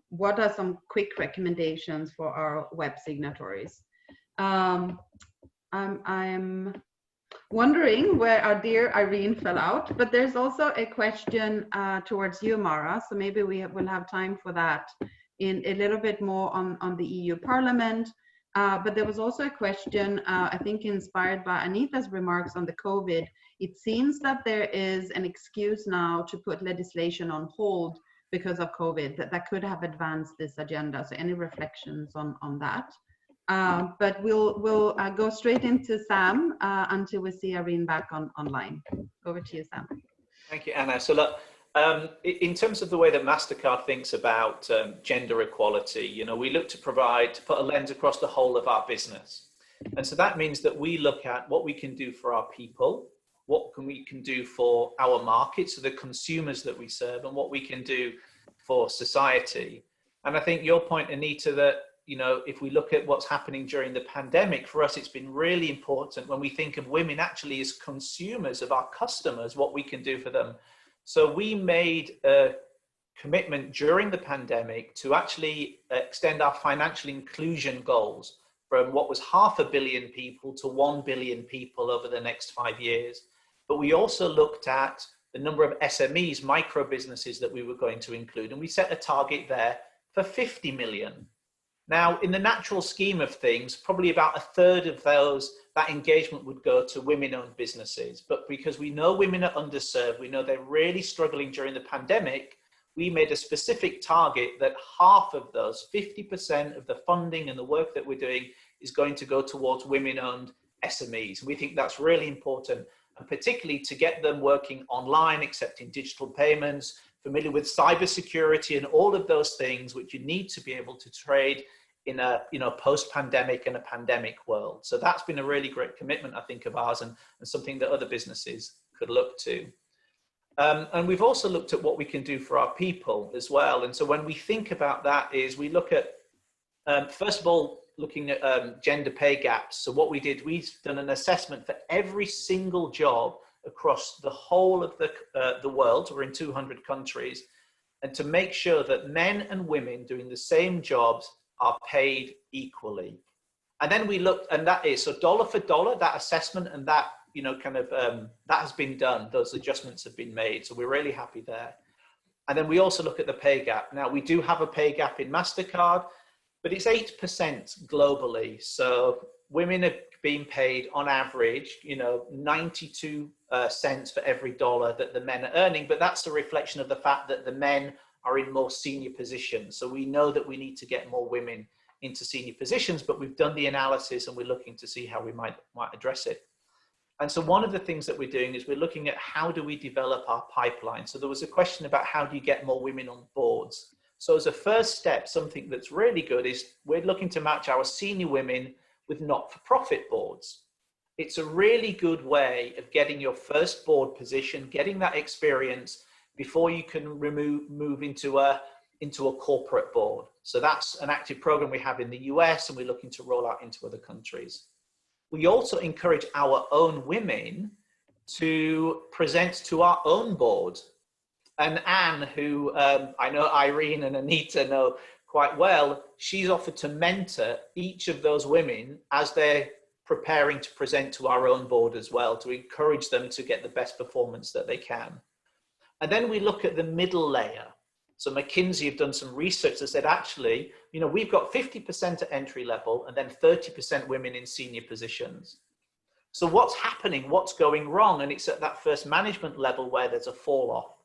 what are some quick recommendations for our web signatories? I'm wondering where our dear Irene fell out, but there's also a question towards you, Mara, so maybe we will have time for that in a little bit more on the EU Parliament. But there was also a question, I think inspired by Anita's remarks on the COVID. It seems that there is an excuse now to put legislation on hold because of COVID, that could have advanced this agenda. So any reflections on that? But we'll go straight into Sam until we see Irene back online. Over to you, Sam. Thank you, Anna. So look, in terms of the way that Mastercard thinks about gender equality, you know, we look to put a lens across the whole of our business. And so that means that we look at what we can do for our people, what we can do for our markets, so the consumers that we serve, and what we can do for society. And I think your point, Anita, that, you know, if we look at what's happening during the pandemic, for us, it's been really important when we think of women actually as consumers of our customers, what we can do for them. So we made a commitment during the pandemic to actually extend our financial inclusion goals from what was 500 million people to 1 billion people over the next 5 years. But we also looked at the number of SMEs, micro businesses that we were going to include, and we set a target there for 50 million. Now, in the natural scheme of things, probably about a third of that engagement would go to women-owned businesses. But because we know women are underserved, we know they're really struggling during the pandemic, we made a specific target that half of those, 50% of the funding and the work that we're doing, is going to go towards women-owned SMEs. And we think that's really important, and particularly to get them working online, accepting digital payments, familiar with cybersecurity and all of those things which you need to be able to trade in a, you know, post-pandemic and a pandemic world. So that's been a really great commitment, I think, of ours, and something that other businesses could look to. And we've also looked at what we can do for our people as well. And so when we think about that is we look at, first of all, looking at gender pay gaps. So what we did, we've done an assessment for every single job across the whole of the world. We're in 200 countries. and to make sure that men and women doing the same jobs are paid equally. And then we looked, and that is, so dollar for dollar, that assessment and that, you know, kind of, that has been done. Those adjustments have been made. So we're really happy there. And then we also look at the pay gap. Now, we do have a pay gap in Mastercard, but it's 8% globally. So women are being paid on average, you know, 92 cents for every dollar that the men are earning. But that's a reflection of the fact that the men are in more senior positions. So we know that we need to get more women into senior positions, but we've done the analysis and we're looking to see how we might address it. And so one of the things that we're doing is we're looking at how do we develop our pipeline. So there was a question about how do you get more women on boards. So as a first step, something that's really good is we're looking to match our senior women with not-for-profit boards. It's a really good way of getting your first board position, getting that experience before you can move into a corporate board. So that's an active program we have in the US and we're looking to roll out into other countries. We also encourage our own women to present to our own board. And Anne, who I know Irene and Anita know quite well, she's offered to mentor each of those women as they're preparing to present to our own board as well, to encourage them to get the best performance that they can. And then we look at the middle layer. So McKinsey have done some research that said, actually, you know, we've got 50% at entry level and then 30% women in senior positions. So what's happening? What's going wrong? And it's at that first management level where there's a fall off.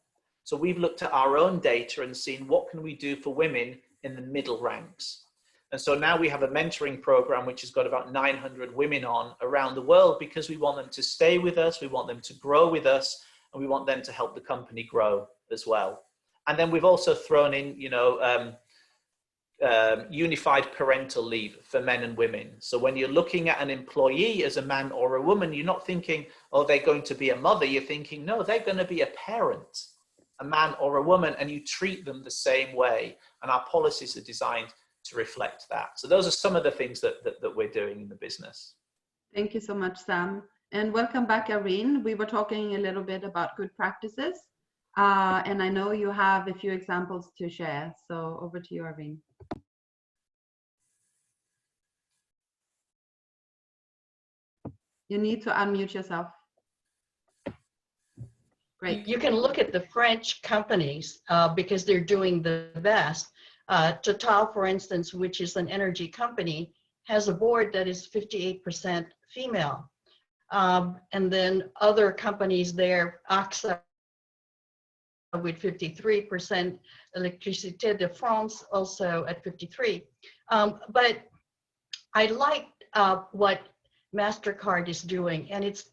So we've looked at our own data and seen what can we do for women in the middle ranks. And so now we have a mentoring program which has got about 900 women on around the world because we want them to stay with us, we want them to grow with us, and we want them to help the company grow as well. And then we've also thrown in, you know, unified parental leave for men and women. So when you're looking at an employee as a man or a woman, you're not thinking, oh, they're going to be a mother. You're thinking, no, they're going to be a parent, a man or a woman, and you treat them the same way. And our policies are designed to reflect that. So those are some of the things that we're doing in the business. Thank you so much, Sam. And welcome back, Irene. We were talking a little bit about good practices. And I know you have a few examples to share. So over to you, Irene. You need to unmute yourself. Great. You can look at the French companies because they're doing the best. Total, for instance, which is an energy company, has a board that is 58% female. And then other companies there, AXA with 53%, Électricité de France also at 53%. But I like what Mastercard is doing, and it's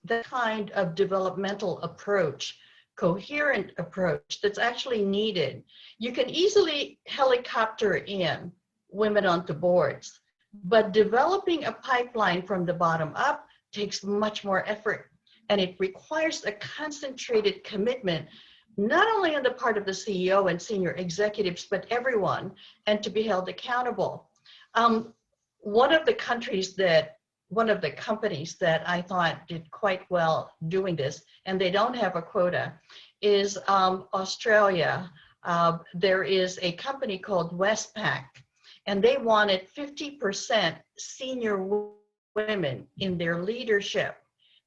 the kind of developmental approach, coherent approach that's actually needed. You can easily helicopter in women onto boards, but developing a pipeline from the bottom up takes much more effort. And it requires a concentrated commitment, not only on the part of the CEO and senior executives, but everyone, and to be held accountable. One of the companies that I thought did quite well doing this, and they don't have a quota, is Australia. There is a company called Westpac, and they wanted 50% senior women in their leadership.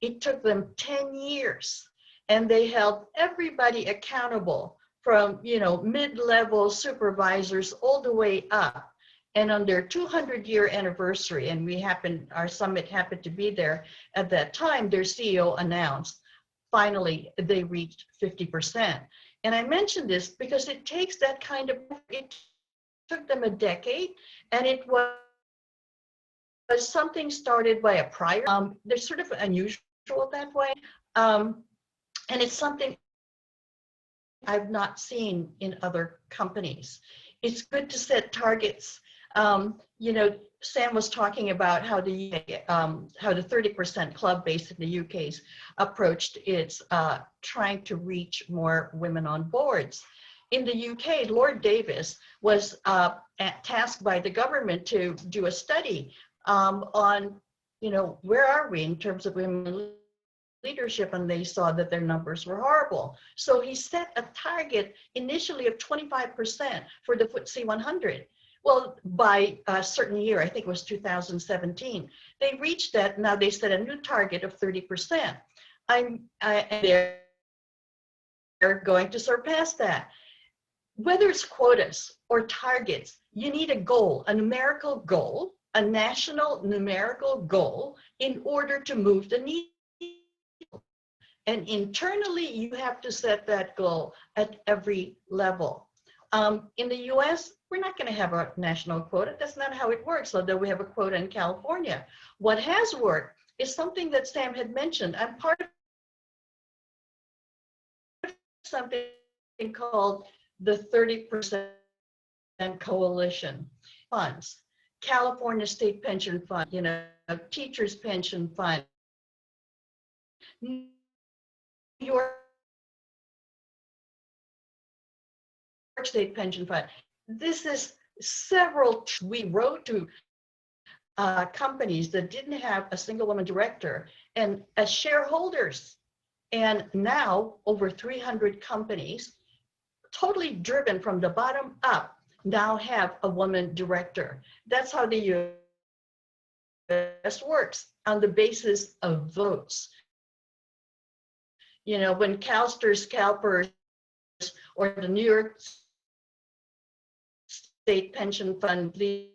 It took them 10 years, and they held everybody accountable from, you know, mid-level supervisors all the way up. And on their 200-year anniversary, and our summit happened to be there at that time, their CEO announced, finally, they reached 50%. And I mention this because it takes that kind of, it took them a decade, and it was something started by a prior, they're sort of unusual that way. And it's something I've not seen in other companies. It's good to set targets. You know, Sam was talking about how the 30% club based in the UK's approached its trying to reach more women on boards. In the UK, Lord Davis was tasked by the government to do a study on, you know, where are we in terms of women leadership, and they saw that their numbers were horrible. So he set a target initially of 25% for the FTSE 100. Well, by a certain year, I think it was 2017, they reached that. Now they set a new target of 30%. They're going to surpass that. Whether it's quotas or targets, you need a goal, a numerical goal, a national numerical goal in order to move the needle. And internally, you have to set that goal at every level. In the US, we're not going to have a national quota. That's not how it works, although we have a quota in California. What has worked is something that Sam had mentioned. I'm part of something called the 30% Coalition funds. California State Pension Fund, Teachers Pension Fund, New York State Pension Fund. This is several. We wrote to companies that didn't have a single woman director and as shareholders. And now over 300 companies, totally driven from the bottom up, now have a woman director. That's how the US works, on the basis of votes. When CalSTRS, CalPERS, or the New York State Pension Fund leader,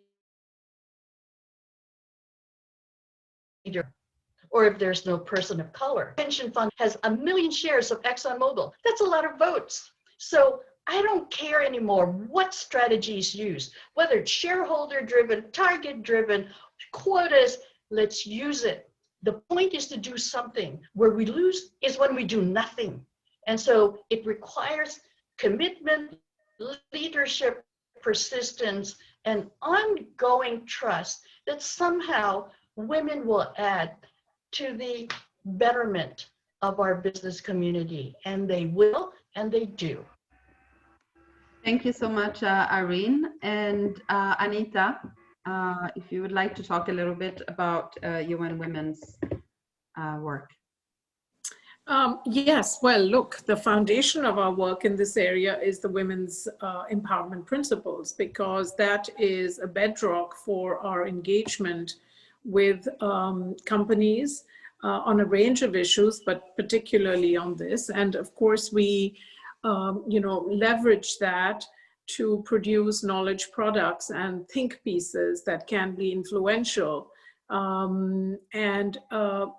or if there's no person of color, pension fund has 1 million shares of ExxonMobil. That's a lot of votes. So I don't care anymore what strategies used, whether it's shareholder-driven, target-driven, quotas, let's use it. The point is to do something. Where we lose is when we do nothing. And so it requires commitment, leadership, persistence, and ongoing trust that somehow women will add to the betterment of our business community. And they will, and they do. Thank you so much, Irene. And Anita, if you would like to talk a little bit about UN Women's work. Yes, well, look, the foundation of our work in this area is the women's empowerment principles, because that is a bedrock for our engagement with companies on a range of issues, but particularly on this. And of course, we leverage that to produce knowledge products and think pieces that can be influential.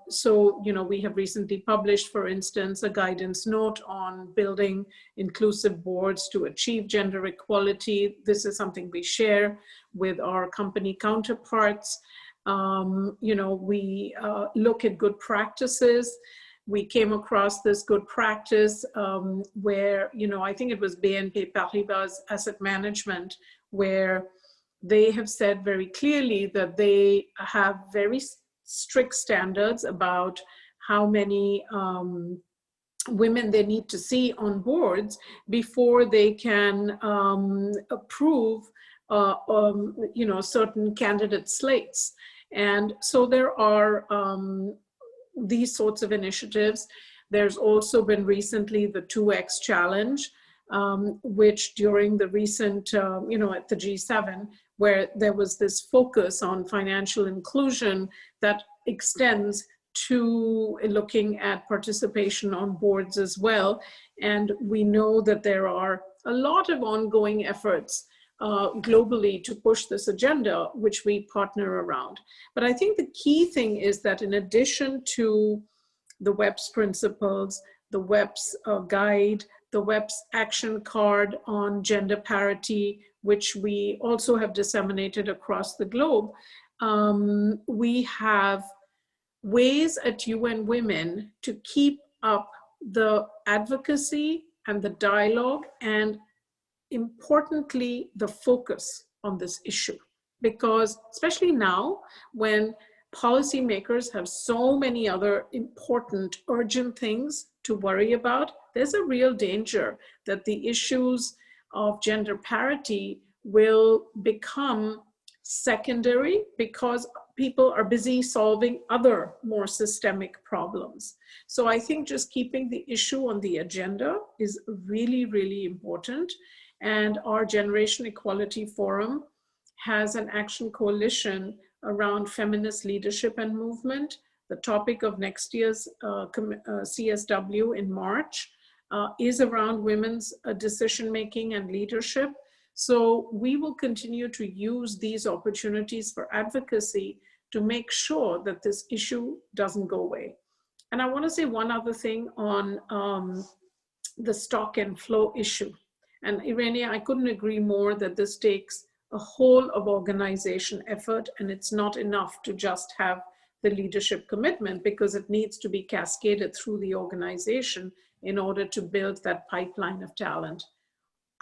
So, we have recently published, for instance, a guidance note on building inclusive boards to achieve gender equality. This is something we share with our company counterparts. We look at good practices. We came across this good practice where, I think it was BNP Paribas Asset Management, where they have said very clearly that they have very strict standards about how many women they need to see on boards before they can approve, certain candidate slates. And so there are these sorts of initiatives. There's also been recently the 2X challenge, which during the recent, at the G7, where there was this focus on financial inclusion that extends to looking at participation on boards as well. And we know that there are a lot of ongoing efforts globally to push this agenda, which we partner around. But I think the key thing is that in addition to the WEP's principles, the WEP's guide, the WEP's action card on gender parity, which we also have disseminated across the globe, we have ways at UN Women to keep up the advocacy and the dialogue, and importantly, the focus on this issue. Because especially now, when policymakers have so many other important, urgent things to worry about, there's a real danger that the issues of gender parity will become secondary because people are busy solving other more systemic problems. So I think just keeping the issue on the agenda is really, really important. And our Generation Equality Forum has an action coalition around feminist leadership and movement. The topic of next year's CSW in March is around women's decision-making and leadership. So we will continue to use these opportunities for advocacy to make sure that this issue doesn't go away. And I want to say one other thing on the stock and flow issue. And Irene, I couldn't agree more that this takes a whole of organization effort, and it's not enough to just have the leadership commitment, because it needs to be cascaded through the organization in order to build that pipeline of talent.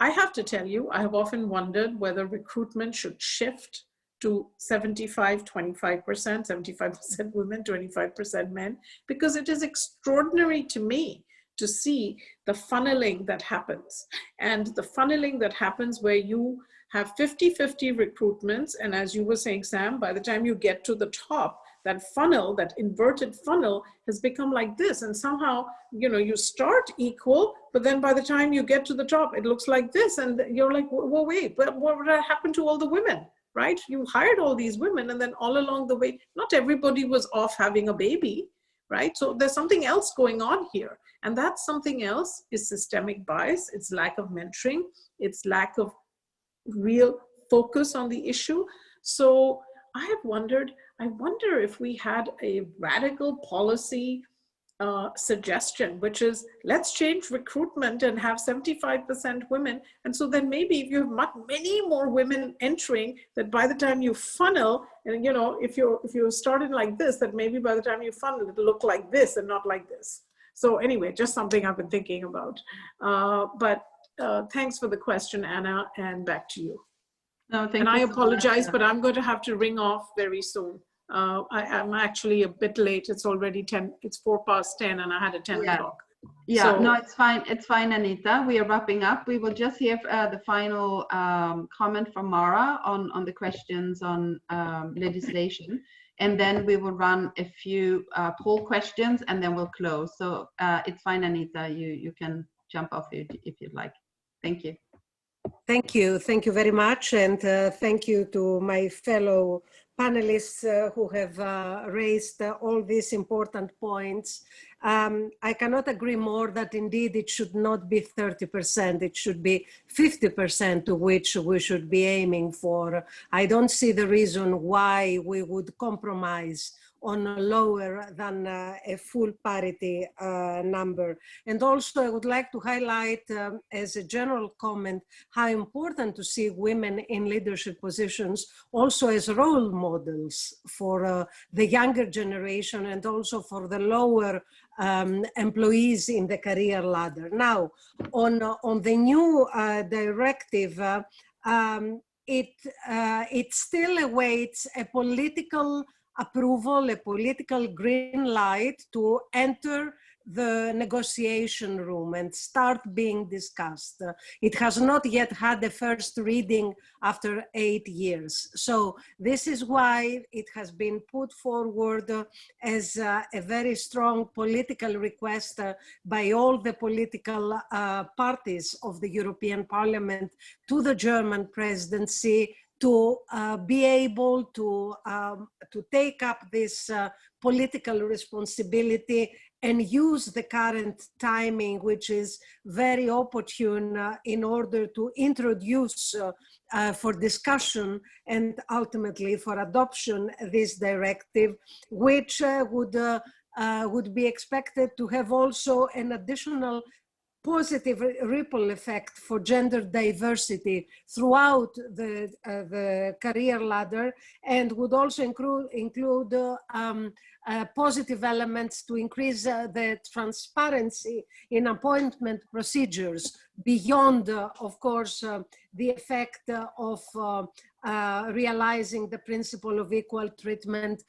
I have to tell you, I have often wondered whether recruitment should shift to 75, 25%, 75% women, 25% men, because it is extraordinary to me to see the funneling that happens. And the funneling that happens where you have 50-50 recruitments, and as you were saying, Sam, by the time you get to the top, that funnel, that inverted funnel has become like this. And somehow, you know, you start equal, but then by the time you get to the top, it looks like this. And you're like, well, wait, but what happened to all the women, right? You hired all these women, and then all along the way, not everybody was off having a baby, right? So there's something else going on here. And that something else is systemic bias. It's lack of mentoring. It's lack of real focus on the issue. So I have wondered, I wonder if we had a radical policy suggestion, which is let's change recruitment and have 75% women. And so then maybe if you have many more women entering, that by the time you funnel, and you know, if you're starting like this, that maybe by the time you funnel, it'll look like this and not like this. So anyway, just something I've been thinking about. But thanks for the question, Anna, and back to you. No, thank and you I so apologize, much. but I'm going to have to ring off very soon. I'm actually a bit late. It's already 10, it's 4:10 and I had a 10 o'clock. Yeah, So, no, it's fine. It's fine, Anita. We are wrapping up. We will just hear the final comment from Mara on the questions on legislation. And then we will run a few poll questions and then we'll close. So it's fine, Anita. You can jump off if you'd like. Thank you. Thank you. Thank you very much. And thank you to my fellow panelists who have raised all these important points. I cannot agree more that indeed it should not be 30%. It should be 50% to which we should be aiming for. I don't see the reason why we would compromise on a lower than a full parity number. And also I would like to highlight as a general comment how important to see women in leadership positions also as role models for the younger generation and also for the lower employees in the career ladder. Now, on the new directive, it still awaits a political approval, a political green light to enter the negotiation room and start being discussed. It has not yet had the first reading after 8 years. So this is why it has been put forward as a very strong political request by all the political parties of the European Parliament to the German presidency to be able to take up this political responsibility and use the current timing, which is very opportune in order to introduce for discussion and ultimately for adoption this directive, which would be expected to have also an additional positive ripple effect for gender diversity throughout the career ladder, and would also include positive elements to increase the transparency in appointment procedures beyond, of course, the effect of realizing the principle of equal treatment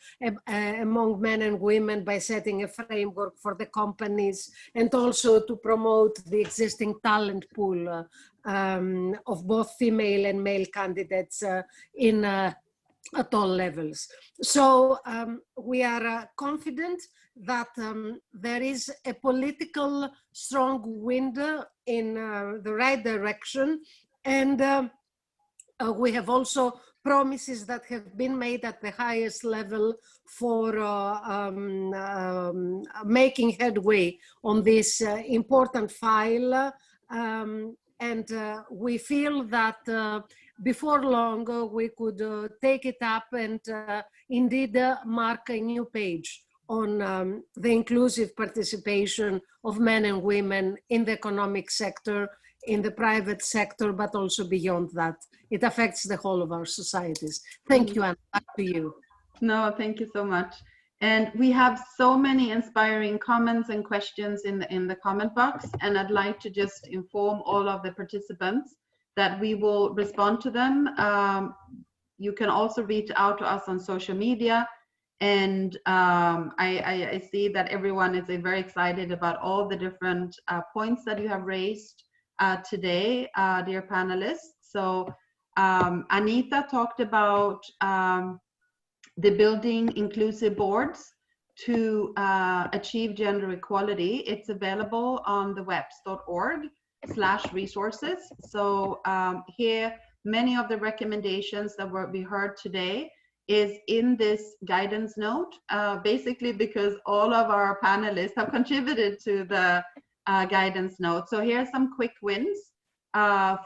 among men and women by setting a framework for the companies, and also to promote the existing talent pool of both female and male candidates in at all levels. So we are confident that there is a political strong wind in the right direction, and we have also promises that have been made at the highest level for making headway on this important file. And we feel that before long we could take it up and indeed mark a new page on the inclusive participation of men and women in the economic sector, in the private sector, but also beyond that. It affects the whole of our societies. Thank you, Anna. Back to you. No, thank you so much. And we have so many inspiring comments and questions in the comment box, and I'd like to just inform all of the participants that we will respond to them. You can also reach out to us on social media, and I see that everyone is very excited about all the different points that you have raised today, dear panelists. So Anita talked about the building inclusive boards to achieve gender equality. It's available on the webs.org/resources. So here, many of the recommendations that we heard today is in this guidance note, basically because all of our panelists have contributed to the guidance note. So here are some quick wins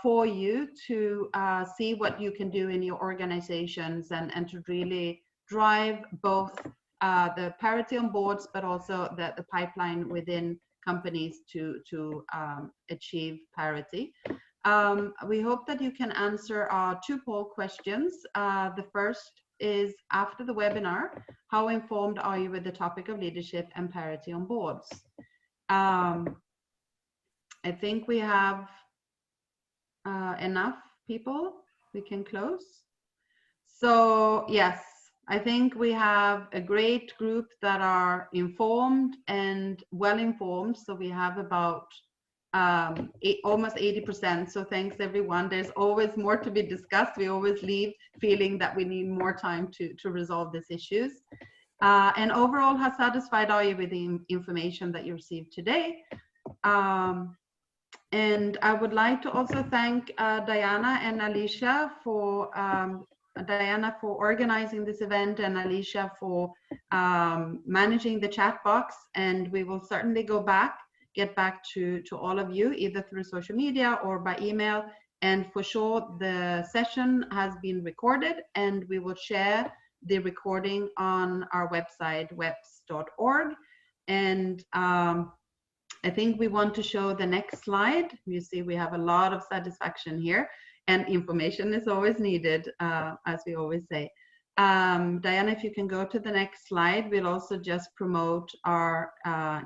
for you to see what you can do in your organizations and to really drive both the parity on boards, but also the pipeline within companies to achieve parity. We hope that you can answer our 2 poll questions. The first is, after the webinar, how informed are you with the topic of leadership and parity on boards? I think we have enough people. We can close. So yes, I think we have a great group that are informed and well informed. So we have about almost 80%. So thanks everyone. There's always more to be discussed. We always leave feeling that we need more time to resolve these issues. And overall, how satisfied are you with the information that you received today? And I would like to also thank Diana and Alicia for Diana for organizing this event, and Alicia for managing the chat box. And we will certainly get back to all of you, either through social media or by email. And for sure, the session has been recorded, and we will share the recording on our website, webs.org. And I think we want to show the next slide. You see, we have a lot of satisfaction here, and information is always needed, as we always say. Diana, if you can go to the next slide, we'll also just promote our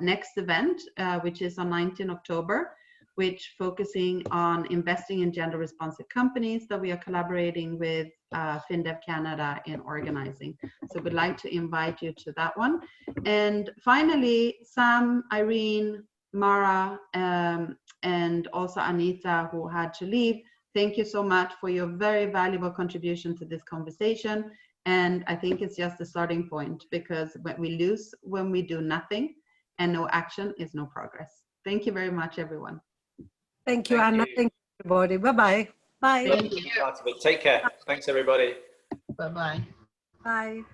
next event, which is on 19 October, which focusing on investing in gender responsive companies that we are collaborating with FinDev Canada in organizing. So we'd like to invite you to that one. And finally, Sam, Irene, Mara, and also Anita, who had to leave, thank you so much for your very valuable contribution to this conversation. And I think it's just a starting point, because when we lose when we do nothing, and no action is no progress. Thank you very much, everyone. Thank you, Anna. Thank you, everybody. Bye-bye. Bye. Thank you. Take care. Thanks, everybody. Bye-bye. Bye.